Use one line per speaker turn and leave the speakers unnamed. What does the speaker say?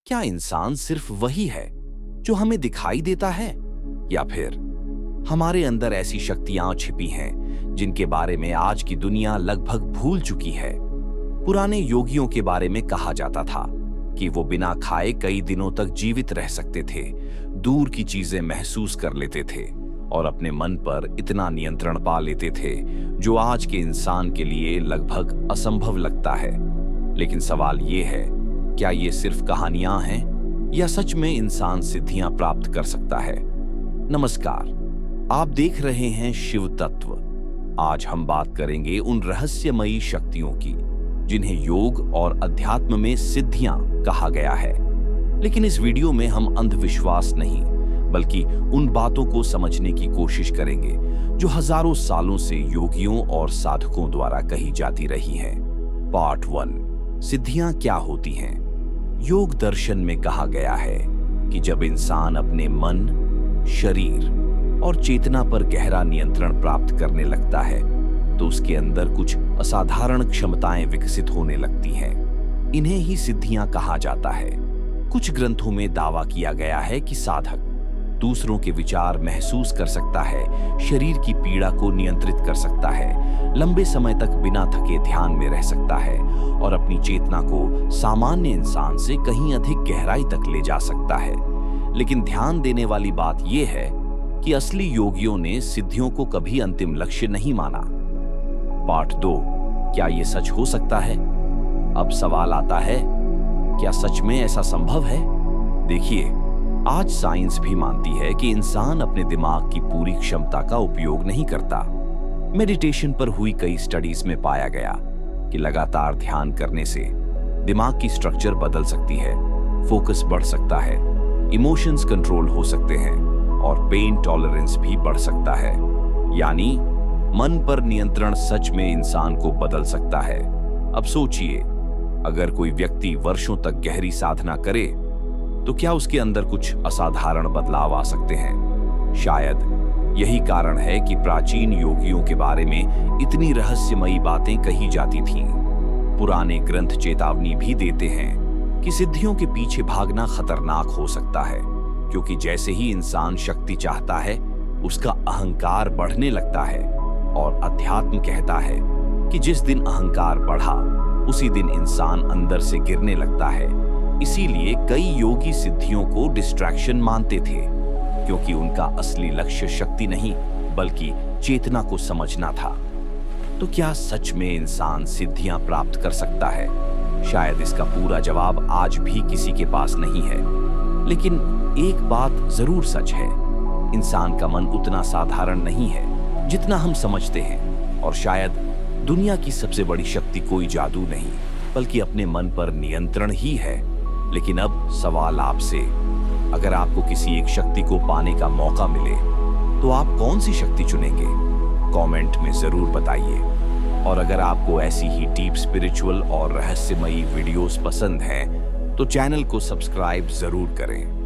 क्या इंसान सिर्फ वही है जो हमें दिखाई देता है, या फिर हमारे अंदर ऐसी शक्तियां छिपी हैं जिनके बारे में आज की दुनिया लगभग भूल चुकी है? पुराने योगियों के बारे में कहा जाता था कि वो बिना खाए कई दिनों तक जीवित रह सकते थे, दूर की चीजें महसूस कर लेते थे और अपने मन पर इतना नियंत्रण पा लेते थे जो आज के इंसान के लिए लगभग असंभव लगता है। लेकिन सवाल ये है, क्या ये सिर्फ कहानियां हैं या सच में इंसान सिद्धियां प्राप्त कर सकता है? नमस्कार, आप देख रहे हैं शिव तत्व। आज हम बात करेंगे उन रहस्यमयी शक्तियों की जिन्हें योग और अध्यात्म में सिद्धियां कहा गया है। लेकिन इस वीडियो में हम अंधविश्वास नहीं, बल्कि उन बातों को समझने की कोशिश करेंगे जो हजारों सालों से योगियों और साधकों द्वारा कही जाती रही हैं। पार्ट 1, सिद्धियां क्या होती हैं? योग दर्शन में कहा गया है कि जब इंसान अपने मन, शरीर और चेतना पर गहरा नियंत्रण प्राप्त करने लगता है तो उसके अंदर कुछ असाधारण क्षमताएं विकसित होने लगती हैं। इन्हें ही सिद्धियां कहा जाता है। कुछ ग्रंथों में दावा किया गया है कि साधक दूसरों के विचार महसूस कर सकता है, शरीर की पीड़ा को नियंत्रित कर सकता है, लंबे समय तक बिना थके ध्यान में रह सकता है और अपनी चेतना को सामान्य इंसान से कहीं अधिक गहराई तक ले जा सकता है। लेकिन ध्यान देने वाली बात यह है कि असली योगियों ने सिद्धियों को कभी अंतिम लक्ष्य नहीं माना। पार्ट 2, क्या यह सच हो सकता है? अब सवाल आता है, क्या सच में ऐसा संभव है? देखिए, आज साइंस भी मानती है कि इंसान अपने दिमाग की पूरी क्षमता का उपयोग नहीं करता। मेडिटेशन पर हुई कई स्टडीज में पाया गया कि लगातार ध्यान करने से दिमाग की स्ट्रक्चर बदल सकती है, फोकस बढ़ सकता है, इमोशंस कंट्रोल हो सकते हैं और पेन टॉलरेंस भी बढ़ सकता है। यानी मन पर नियंत्रण सच में इंसान को बदल सकता है। अब सोचिए, अगर कोई व्यक्ति वर्षों तक गहरी साधना करे तो क्या उसके अंदर कुछ असाधारण बदलाव आ सकते हैं? शायद यही कारण है कि प्राचीन योगियों के बारे में इतनी रहस्यमयी बातें कही जाती थीं। पुराने ग्रंथ चेतावनी भी देते हैं कि सिद्धियों के पीछे भागना खतरनाक हो सकता है, क्योंकि जैसे ही इंसान शक्ति चाहता है उसका अहंकार बढ़ने लगता है। और अध्यात्म कहता है कि जिस दिन अहंकार बढ़ा उसी दिन इंसान अंदर से गिरने लगता है। इसीलिए कई योगी सिद्धियों को डिस्ट्रैक्शन मानते थे, क्योंकि उनका असली लक्ष्य शक्ति नहीं बल्कि चेतना को समझना था। तो क्या सच में इंसान सिद्धियां प्राप्त कर सकता है? शायद इसका पूरा जवाब आज भी किसी के पास नहीं है। लेकिन एक बात जरूर सच है, इंसान का मन उतना साधारण नहीं है जितना हम समझते हैं। और शायद दुनिया की सबसे बड़ी शक्ति कोई जादू नहीं बल्कि अपने मन पर नियंत्रण ही है। लेकिन अब सवाल आपसे, अगर आपको किसी एक शक्ति को पाने का मौका मिले तो आप कौन सी शक्ति चुनेंगे? कमेंट में जरूर बताइए। और अगर आपको ऐसी ही डीप स्पिरिचुअल और रहस्यमयी वीडियोस पसंद हैं तो चैनल को सब्सक्राइब जरूर करें।